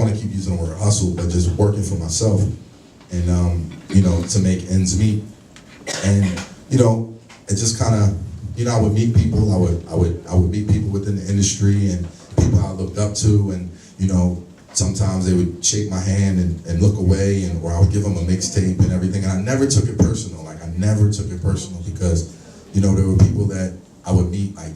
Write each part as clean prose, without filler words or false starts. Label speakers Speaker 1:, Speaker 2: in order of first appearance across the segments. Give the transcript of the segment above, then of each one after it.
Speaker 1: want to keep using the word hustle, but just working for myself and, you know, to make ends meet. And, you know, it just kind of, you know, I would meet people, I would meet people within the industry and people I looked up to, and, you know, sometimes they would shake my hand and look away, and or I would give them a mixtape and everything, and I never took it personal. Like, I never took it personal because, you know, there were people that I would meet like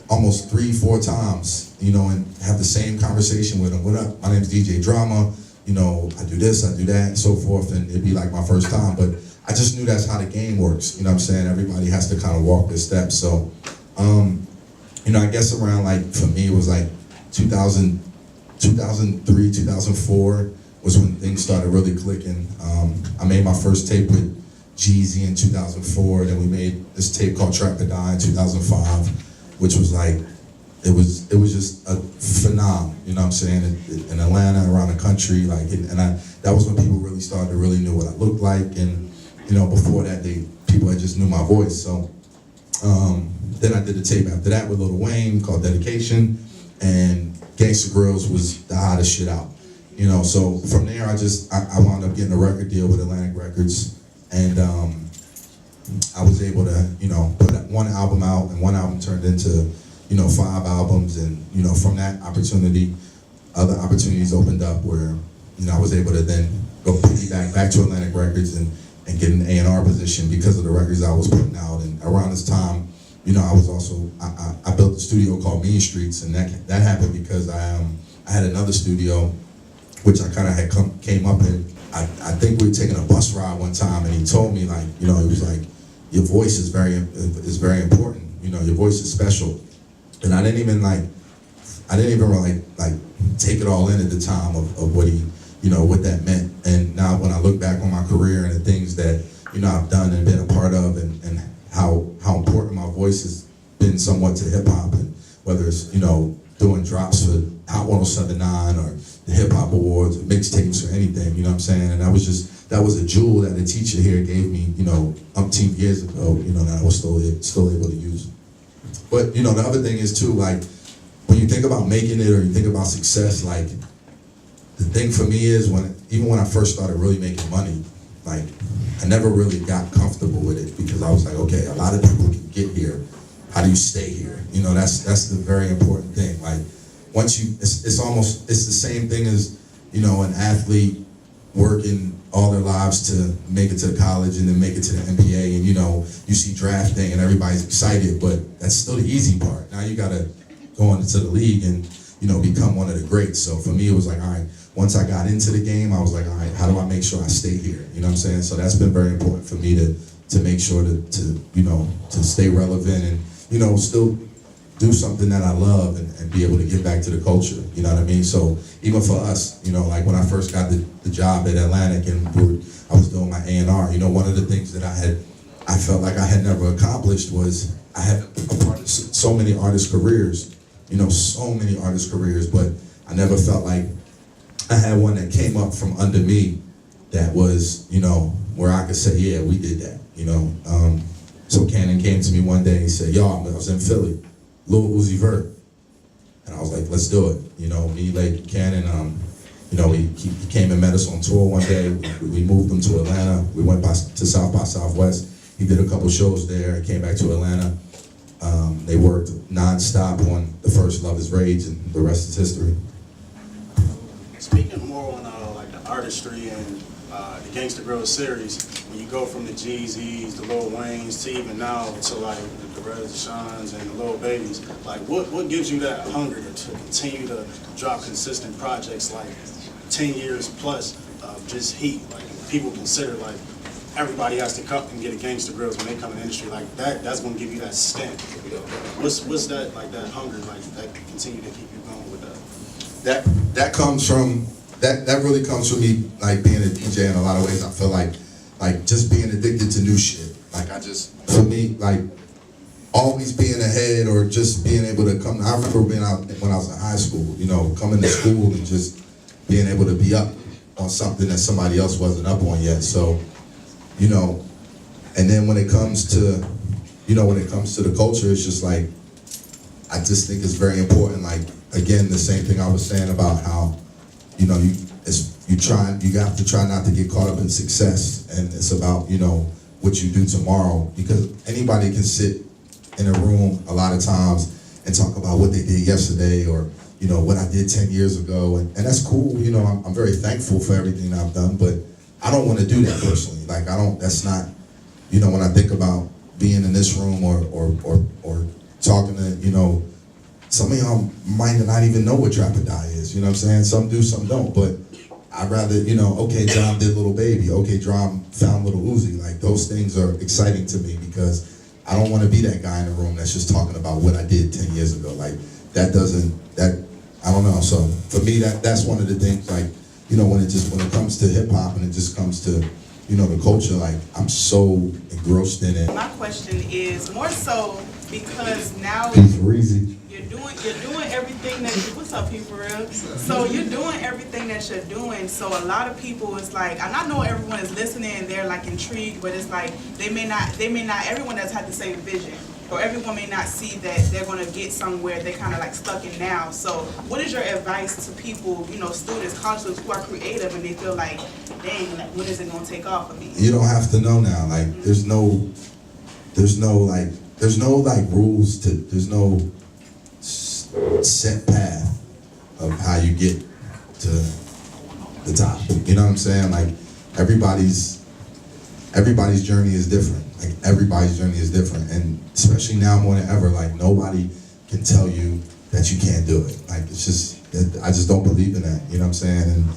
Speaker 1: almost 3-4 times, you know, and have the same conversation with them. What up? My name's DJ Drama. You know, I do this, I do that, and so forth, and it'd be like my first time. But I just knew that's how the game works. You know what I'm saying? Everybody has to kind of walk their steps. So, you know, I guess around like, for me, it was like 2003, 2004 was when things started really clicking. I made my first tape with Jeezy in 2004. Then we made this tape called Trap or Die in 2005, which was like, it was just a phenomenon, you know what I'm saying, in Atlanta, around the country, like, that was when people really started to really know what I looked like, and, you know, before that, people had just knew my voice. So, then I did a tape after that with Lil Wayne called Dedication, and Gangsta Grills was the hottest shit out, you know. So from there, I wound up getting a record deal with Atlantic Records, and I was able to, you know, put one album out, and one album turned into, you know, 5 albums, and, you know, from that opportunity, other opportunities opened up where, you know, I was able to then go piggyback back to Atlantic Records and get an A&R position because of the records I was putting out. And around this time, you know, I was also, I built a studio called Mean Streets, and that happened because I had another studio, which I kind of came up in. I think we were taking a bus ride one time, and he told me, like, you know, he was like, your voice is very important. You know, your voice is special. And I didn't even really like take it all in at the time of what he, you know, what that meant. And now when I look back on my career and the things that, you know, I've done and been a part of, and how important my voice has been somewhat to hip hop, and whether it's, you know, doing drops for Hot 107.9 or the Hip Hop Awards or mixtapes or anything, you know what I'm saying? And that was a jewel that the teacher here gave me, you know, umpteen years ago, you know, that I was still able to use. But, you know, the other thing is too, like, when you think about making it or you think about success, like, the thing for me is even when I first started really making money, like, I never really got comfortable with it because I was like, okay, a lot of people can get here. How do you stay here? You know, that's the very important thing. Like, once it's the same thing as, you know, an athlete working all their lives to make it to college and then make it to the NBA, and, you know, you see draft day and everybody's excited, but that's still the easy part. Now you gotta go into the league and, you know, become one of the greats. So for me, it was like, all right, once I got into the game, I was like, all right, how do I make sure I stay here? You know what I'm saying? So that's been very important for me to make sure to you know, to stay relevant and, you know, still do something that I love and be able to give back to the culture, you know what I mean? So even for us, you know, like when I first got the job at Atlantic and I was doing my A&R, you know, one of the things that I felt like I had never accomplished was I had a part of so many artist careers, you know, so many artist careers, but I never felt like I had one that came up from under me that was, you know, where I could say, yeah, we did that, you know? So Cannon came to me one day and he said, yo, I was in Philly, Lil Uzi Vert. And I was like, let's do it. You know, me, like Cannon, you know, he came and met us on tour one day. We moved him to Atlanta. We went to South by Southwest. He did a couple shows there and came back to Atlanta. They worked nonstop on the first Love Is Rage, and the rest is history.
Speaker 2: Speaking more on like the artistry and the Gangsta Grills series, when you go from the Jeezys, the Lil Waynes, to even now to like the Perez Shans and the Lil Babies, like what gives you that hunger to continue to drop consistent projects like 10 years plus of just heat? Like, people consider like everybody has to come and get a Gangsta Grills when they come in the industry, like that's going to give you that stamp. What's that, like, that hunger, like, that continue to keep you going with that?
Speaker 1: That comes from, that really comes from me, like, being a DJ in a lot of ways. I feel like just being addicted to new shit. Like, for me, like, always being ahead or just being able to come. I remember being out when I was in high school, you know, coming to school and just being able to be up on something that somebody else wasn't up on yet. So, you know, and then when it comes to, you know, when it comes to the culture, it's just like, I just think it's very important. Like, again, the same thing I was saying about how you know, you have to try not to get caught up in success, and it's about, you know, what you do tomorrow, because anybody can sit in a room a lot of times and talk about what they did yesterday, or, you know, what I did 10 years ago, and that's cool. You know, I'm very thankful for everything I've done, but I don't want to do that personally. Like, that's not, you know, when I think about being in this room or talking to, you know, some of y'all might not even know what Trap or Die is, you know what I'm saying? Some do, some don't, but I'd rather, you know, okay, Drum did Little Baby, okay, Drum found Little Uzi. Like, those things are exciting to me, because I don't want to be that guy in the room that's just talking about what I did 10 years ago. Like, I don't know. So for me, that's one of the things, like, you know, when it comes to hip hop and it just comes to, you know, the culture, like, I'm so engrossed in it.
Speaker 3: My question is more so because now you're doing everything that what's up, people? So you're doing everything that you're doing. So a lot of people is like, and I know everyone is listening and they're like intrigued, but it's like they may not. Everyone doesn't have the same vision, or everyone may not see that they're going to get somewhere. They're kind of like stuck in now. So what is your advice to people, you know, students, college students who are creative and they feel like, dang, like, when is it going to take off for me?
Speaker 1: You don't have to know now. Like, there's no rules to, there's no set path of how you get to the top. You know what I'm saying? Like, everybody's journey is different. Like, everybody's journey is different, and especially now more than ever, like, nobody can tell you that you can't do it. Like, it's just, I just don't believe in that. You know what I'm saying?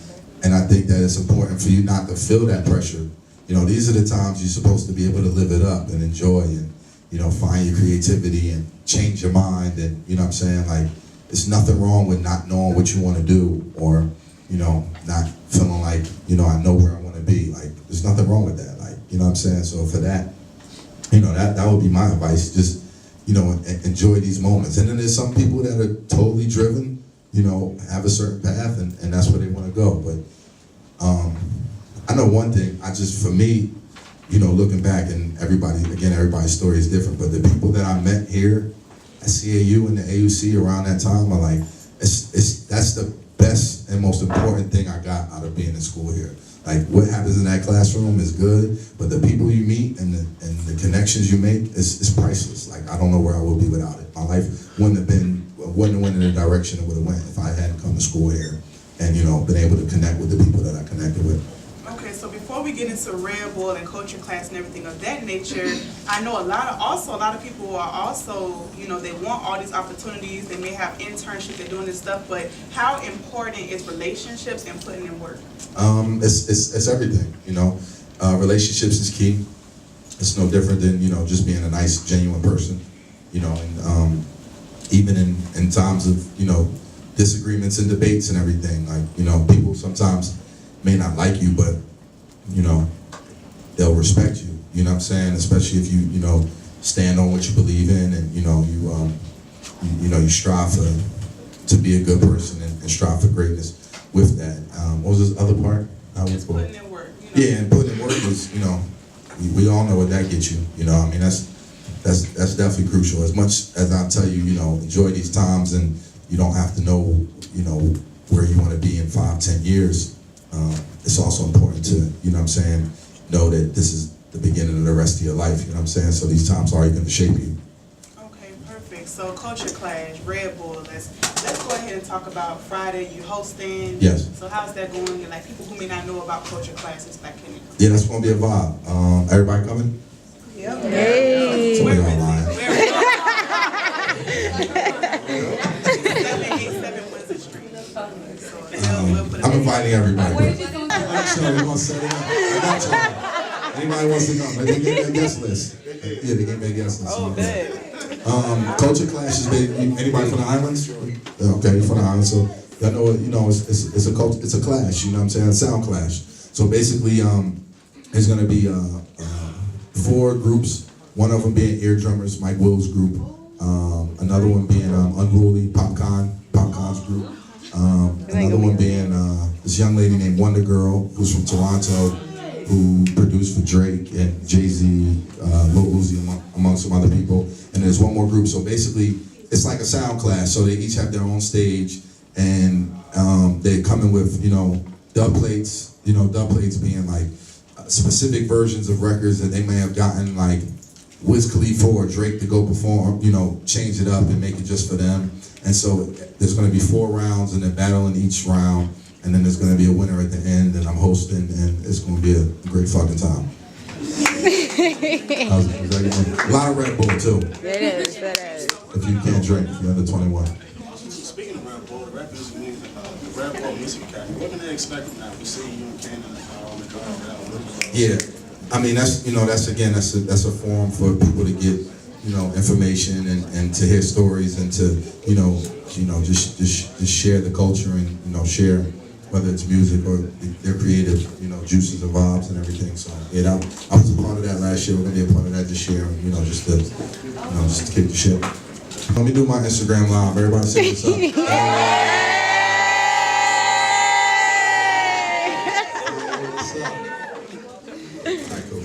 Speaker 1: And I think that it's important for you not to feel that pressure. You know, these are the times you're supposed to be able to live it up and enjoy, and, you know, find your creativity and change your mind, and, you know what I'm saying? Like, there's nothing wrong with not knowing what you want to do, or, you know, not feeling like, you know, I know where I want to be. Like, there's nothing wrong with that. Like, you know what I'm saying? So for that, you know, that would be my advice. Just, you know, enjoy these moments. And then there's some people that are totally driven, you know, have a certain path, and that's where they want to go. But I know one thing, for me, you know, looking back, and everybody's story is different, but the people that I met here at CAU and the AUC around that time are like, that's the best and most important thing I got out of being in school here. Like, what happens in that classroom is good, but the people you meet and the connections you make is priceless. Like, I don't know where I would be without it. My life wouldn't have went in the direction it would have went if I hadn't come to school here and, you know, been able to connect with the people that I connected with.
Speaker 3: Okay, so before we get into Red Bull and culture class and everything of that nature, I know a lot of people are also, you know, they want all these opportunities. They may have internships, they're doing this stuff, but how important is relationships and putting in work?
Speaker 1: It's everything, you know. Relationships is key. It's no different than, you know, just being a nice, genuine person, you know, and even in times of, you know, disagreements and debates and everything, like, you know, people sometimes may not like you, but, you know, they'll respect you, you know what I'm saying? Especially if you know, stand on what you believe in, and, you know, you strive to be a good person and strive for greatness with that. What was this other part?
Speaker 3: Just putting in work. You know?
Speaker 1: Yeah, and putting in work is, you know, we all know what that gets you, you know. I mean, that's definitely crucial. As much as I tell you, you know, enjoy these times, and you don't have to know, you know, where you want to be in 5-10 years. It's also important to, you know what I'm saying, know that this is the beginning of the rest of your life, you know what I'm saying? So these times are going to shape you.
Speaker 3: Okay, perfect. So culture clash, Red Bull, let's go ahead and talk about Friday. You hosting.
Speaker 1: Yes.
Speaker 3: So how's that going? And like people who may not know about culture classes back in.
Speaker 1: Yeah, that's going to be a vibe. Everybody coming?
Speaker 3: Yep.
Speaker 4: Hey.
Speaker 1: Somebody online.
Speaker 3: 787 Windsor Street.
Speaker 1: I'm inviting everybody. We're going to set it up. I got y'all. Anybody wants to come? They gave me a guest list. Yeah, they gave me a guest list.
Speaker 3: Oh, good.
Speaker 1: Culture clash is anybody from the islands? Okay, from the islands. So y'all know, you know, it's a clash. You know what I'm saying? A sound clash. So basically, it's gonna be 4 groups. One of them being Eardrummers, Mike Will's group. Another one being Unruly, Popcon's group. Another one being this young lady named Wonder Girl, who's from Toronto, who produced for Drake and Jay-Z, Lil Uzi, among some other people. And there's one more group. So basically, it's like a sound class. So they each have their own stage, and They're coming with, dub plates, dub plates being like specific versions of records that they may have gotten like Wiz Khalifa or Drake to go perform, change it up and make it just for them. And so there's going to be 4 rounds and they're battling each round. And then there's going to be a winner at the end, and I'm hosting, and it's going to be a great fucking time. A lot of Red Bull, too.
Speaker 4: It is.
Speaker 1: If you can't drink, if you're under 21.
Speaker 2: Speaking of Red Bull, the Red Bull Music Academy, what can they expect from that? We see you in Canada on the card.
Speaker 1: Yeah, I mean, that's a forum for people to get, information and to hear stories and to, just share the culture and, share whether it's music or their creative, juices and vibes and everything. So yeah, I was a part of that last year. We're gonna be a part of that this year, just to kick the shit. Let me do my Instagram live. Everybody say what's up. All right, cool.